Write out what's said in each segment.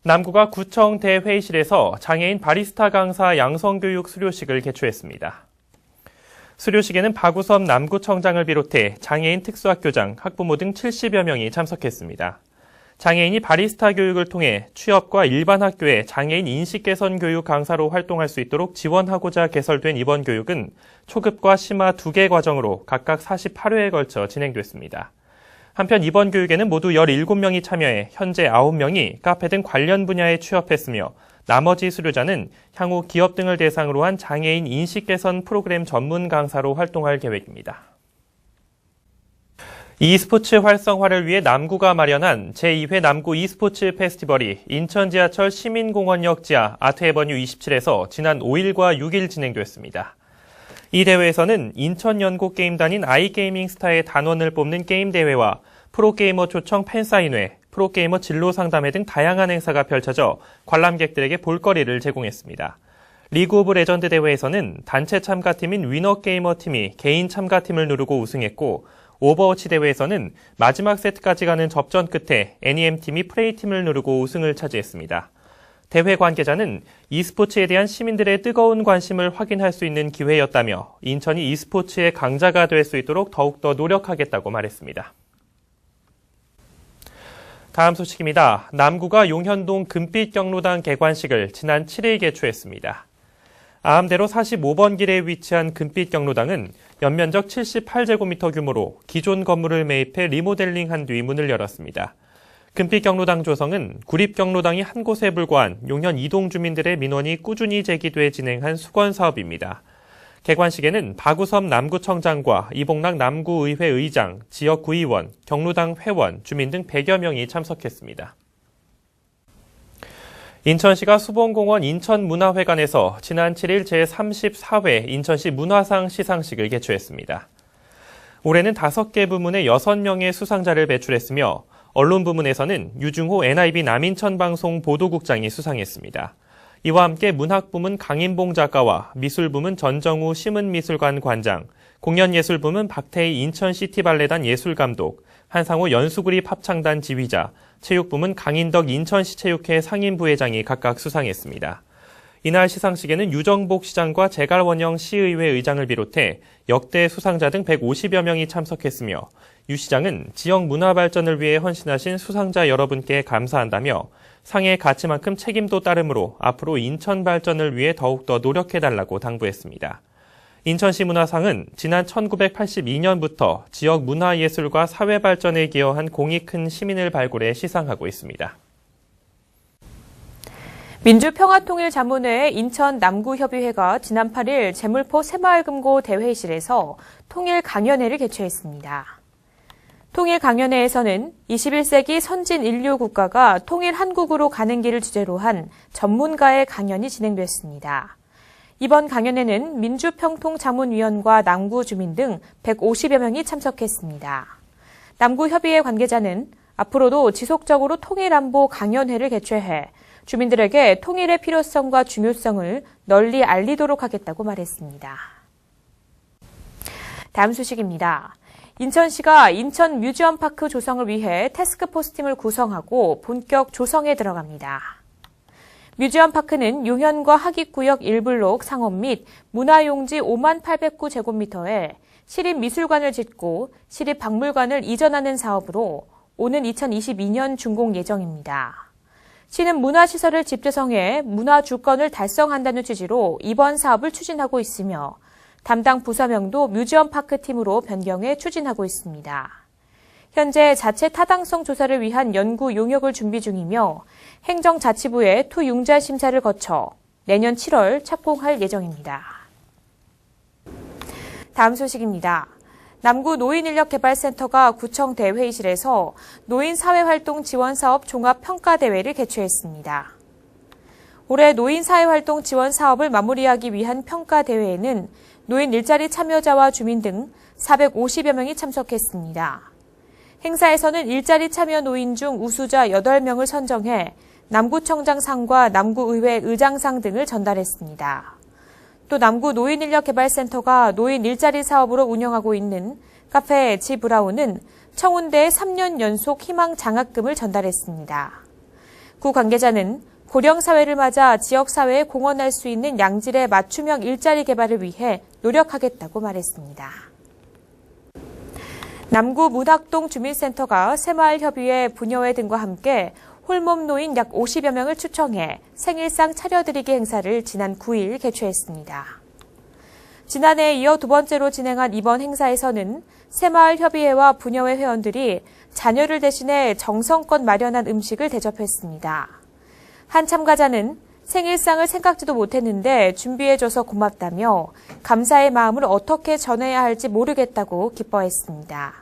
남구가 구청 대회의실에서 장애인 바리스타 강사 양성교육 수료식을 개최했습니다. 수료식에는 박우섭 남구청장을 비롯해 장애인 특수학교장, 학부모 등 70여 명이 참석했습니다. 장애인이 바리스타 교육을 통해 취업과 일반 학교의 장애인 인식 개선 교육 강사로 활동할 수 있도록 지원하고자 개설된 이번 교육은 초급과 심화 2개 과정으로 각각 48회에 걸쳐 진행됐습니다. 한편 이번 교육에는 모두 17명이 참여해 현재 9명이 카페 등 관련 분야에 취업했으며 나머지 수료자는 향후 기업 등을 대상으로 한 장애인 인식 개선 프로그램 전문 강사로 활동할 계획입니다. e스포츠 활성화를 위해 남구가 마련한 제2회 남구 e스포츠 페스티벌이 인천 지하철 시민공원역 지하 아트에버뉴 27에서 지난 5일과 6일 진행됐습니다. 이 대회에서는 인천 연고게임단인 아이게이밍 스타의 단원을 뽑는 게임 대회와 프로게이머 초청 팬사인회, 프로게이머 진로 상담회 등 다양한 행사가 펼쳐져 관람객들에게 볼거리를 제공했습니다. 리그 오브 레전드 대회에서는 단체 참가팀인 위너게이머 팀이 개인 참가팀을 누르고 우승했고, 오버워치 대회에서는 마지막 세트까지 가는 접전 끝에 NEM팀이 프레이팀을 누르고 우승을 차지했습니다. 대회 관계자는 e스포츠에 대한 시민들의 뜨거운 관심을 확인할 수 있는 기회였다며 인천이 e스포츠의 강자가 될 수 있도록 더욱더 노력하겠다고 말했습니다. 다음 소식입니다. 남구가 용현동 금빛경로당 개관식을 지난 7일 개최했습니다. 아함대로 45번 길에 위치한 금빛경로당은 연면적 78제곱미터 규모로 기존 건물을 매입해 리모델링한 뒤 문을 열었습니다. 금빛경로당 조성은 구립경로당이 한 곳에 불과한 용현 이동 주민들의 민원이 꾸준히 제기돼 진행한 수건 사업입니다. 개관식에는 박우섭 남구청장과 이봉락 남구의회 의장, 지역구의원, 경로당 회원, 주민 등 100여 명이 참석했습니다. 인천시가 수봉공원 인천문화회관에서 지난 7일 제34회 인천시 문화상 시상식을 개최했습니다. 올해는 5개 부문에 6명의 수상자를 배출했으며 언론 부문에서는 유중호 NIB 남인천 방송 보도국장이 수상했습니다. 이와 함께 문학부문 강인봉 작가와 미술부문 전정우 시문미술관 관장, 공연예술부문 박태희 인천시티발레단 예술감독, 한상호 연수구립 합창단 지휘자, 체육부문 강인덕 인천시체육회 상임부회장이 각각 수상했습니다. 이날 시상식에는 유정복 시장과 제갈원영 시의회 의장을 비롯해 역대 수상자 등 150여 명이 참석했으며 유 시장은 지역 문화 발전을 위해 헌신하신 수상자 여러분께 감사한다며 상의 가치만큼 책임도 따르므로 앞으로 인천 발전을 위해 더욱더 노력해달라고 당부했습니다. 인천시 문화상은 지난 1982년부터 지역 문화예술과 사회 발전에 기여한 공이 큰 시민을 발굴해 시상하고 있습니다. 민주평화통일자문회 인천 남구협의회가 지난 8일 제물포 새마을금고 대회의실에서 통일 강연회를 개최했습니다. 통일 강연회에서는 21세기 선진 인류 국가가 통일 한국으로 가는 길을 주제로 한 전문가의 강연이 진행됐습니다. 이번 강연회는 민주평통자문위원과 남구 주민 등 150여 명이 참석했습니다. 남구협의회 관계자는 앞으로도 지속적으로 통일안보 강연회를 개최해 주민들에게 통일의 필요성과 중요성을 널리 알리도록 하겠다고 말했습니다. 다음 소식입니다. 인천시가 인천 뮤지엄파크 조성을 위해 태스크포스팀을 구성하고 본격 조성에 들어갑니다. 뮤지엄파크는 용현과 하깃구역 1블록 상업 및 문화용지 58,809제곱미터에 시립미술관을 짓고 시립박물관을 이전하는 사업으로 오는 2022년 준공 예정입니다. 시는 문화시설을 집재성해 문화주권을 달성한다는 취지로 이번 사업을 추진하고 있으며 담당 부서명도 뮤지엄파크팀으로 변경해 추진하고 있습니다. 현재 자체 타당성 조사를 위한 연구 용역을 준비 중이며 행정자치부의 투융자 심사를 거쳐 내년 7월 착공할 예정입니다. 다음 소식입니다. 남구 노인인력개발센터가 구청 대회의실에서 노인사회활동 지원사업 종합평가대회를 개최했습니다. 올해 노인사회활동 지원사업을 마무리하기 위한 평가대회에는 노인 일자리 참여자와 주민 등 450여 명이 참석했습니다. 행사에서는 일자리 참여 노인 중 우수자 8명을 선정해 남구청장상과 남구의회 의장상 등을 전달했습니다. 또 남구 노인인력개발센터가 노인 일자리 사업으로 운영하고 있는 카페 지브라운은 청운대에 3년 연속 희망 장학금을 전달했습니다. 구 관계자는 고령 사회를 맞아 지역 사회에 공헌할 수 있는 양질의 맞춤형 일자리 개발을 위해 노력하겠다고 말했습니다. 남구 문학동 주민센터가 새마을협의회 부녀회 등과 함께 홀몸 노인 약 50여 명을 초청해 생일상 차려드리기 행사를 지난 9일 개최했습니다. 지난해에 이어 두 번째로 진행한 이번 행사에서는 새마을협의회와 부녀회 회원들이 자녀를 대신해 정성껏 마련한 음식을 대접했습니다. 한 참가자는 생일상을 생각지도 못했는데 준비해줘서 고맙다며 감사의 마음을 어떻게 전해야 할지 모르겠다고 기뻐했습니다.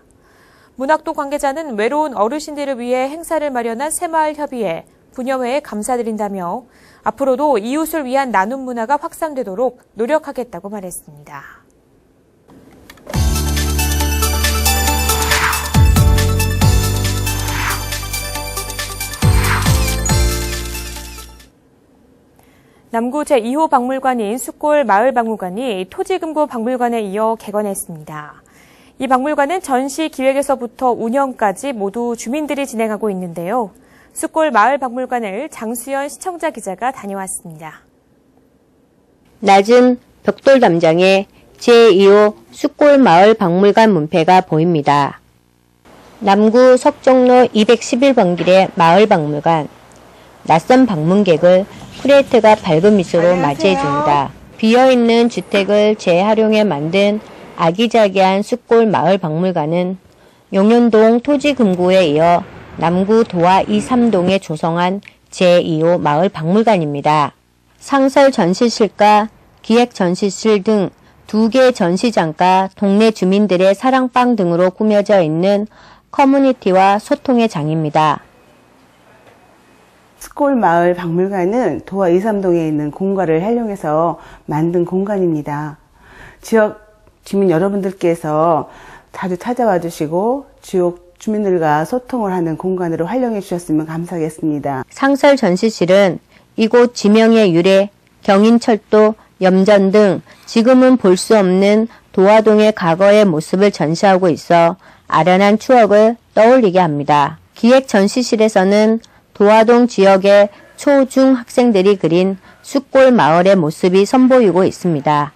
문학동 관계자는 외로운 어르신들을 위해 행사를 마련한 새마을협의회, 부녀회에 감사드린다며 앞으로도 이웃을 위한 나눔 문화가 확산되도록 노력하겠다고 말했습니다. 남구 제2호 박물관인 숫골 마을박물관이 토지금고 박물관에 이어 개관했습니다. 이 박물관은 전시 기획에서부터 운영까지 모두 주민들이 진행하고 있는데요. 숫골 마을박물관을 장수연 시청자 기자가 다녀왔습니다. 낮은 벽돌 담장에 제2호 숫골 마을박물관 문패가 보입니다. 남구 석정로 211번 길의 마을박물관. 낯선 방문객을 프레이트가 밝은 미소로 맞이해줍니다. 비어있는 주택을 재활용해 만든 아기자기한 숫골 마을박물관은 용현동 토지금고에 이어 남구 도화 2, 3동에 조성한 제2호 마을박물관입니다. 상설 전시실과 기획 전시실 등 2개의 전시장과 동네 주민들의 사랑방 등으로 꾸며져 있는 커뮤니티와 소통의 장입니다. 숫골 마을 박물관은 도화 2, 3동에 있는 공가를 활용해서 만든 공간입니다. 지역 주민 여러분들께서 자주 찾아와 주시고 지역 주민들과 소통을 하는 공간으로 활용해 주셨으면 감사하겠습니다. 상설 전시실은 이곳 지명의 유래, 경인철도, 염전 등 지금은 볼 수 없는 도화동의 과거의 모습을 전시하고 있어 아련한 추억을 떠올리게 합니다. 기획 전시실에서는 도화동 지역의 초, 중 학생들이 그린 숫골 마을의 모습이 선보이고 있습니다.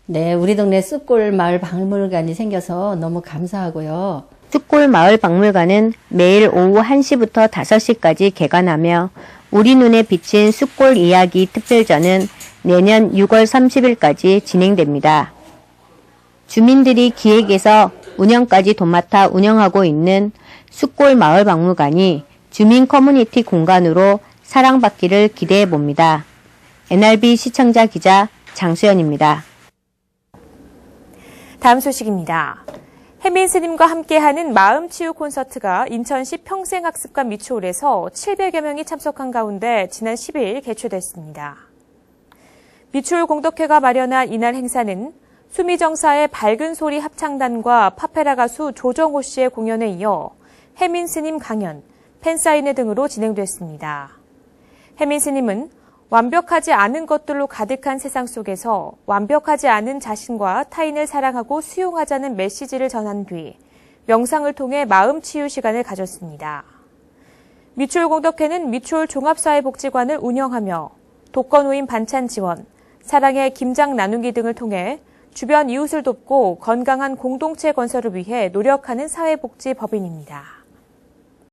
네, 우리 동네 숫골 마을 박물관이 생겨서 너무 감사하고요. 숫골 마을 박물관은 매일 오후 1시부터 5시까지 개관하며 우리 눈에 비친 숫골 이야기 특별전은 내년 6월 30일까지 진행됩니다. 주민들이 기획에서 운영까지 도맡아 운영하고 있는 숫골 마을 박물관이 주민 커뮤니티 공간으로 사랑받기를 기대해 봅니다. NRB 시청자 기자 장수연입니다. 다음 소식입니다. 혜민 스님과 함께하는 마음치유 콘서트가 인천시 평생학습관 미추홀에서 700여 명이 참석한 가운데 지난 10일 개최됐습니다. 미추홀 공덕회가 마련한 이날 행사는 수미정사의 밝은 소리 합창단과 파페라 가수 조정호 씨의 공연에 이어 혜민 스님 강연, 팬사인회 등으로 진행됐습니다. 혜민 스님은 완벽하지 않은 것들로 가득한 세상 속에서 완벽하지 않은 자신과 타인을 사랑하고 수용하자는 메시지를 전한 뒤 명상을 통해 마음 치유 시간을 가졌습니다. 미추홀 공덕회는 미추홀 종합사회복지관을 운영하며 독거노인 반찬 지원, 사랑의 김장 나누기 등을 통해 주변 이웃을 돕고 건강한 공동체 건설을 위해 노력하는 사회복지법인입니다.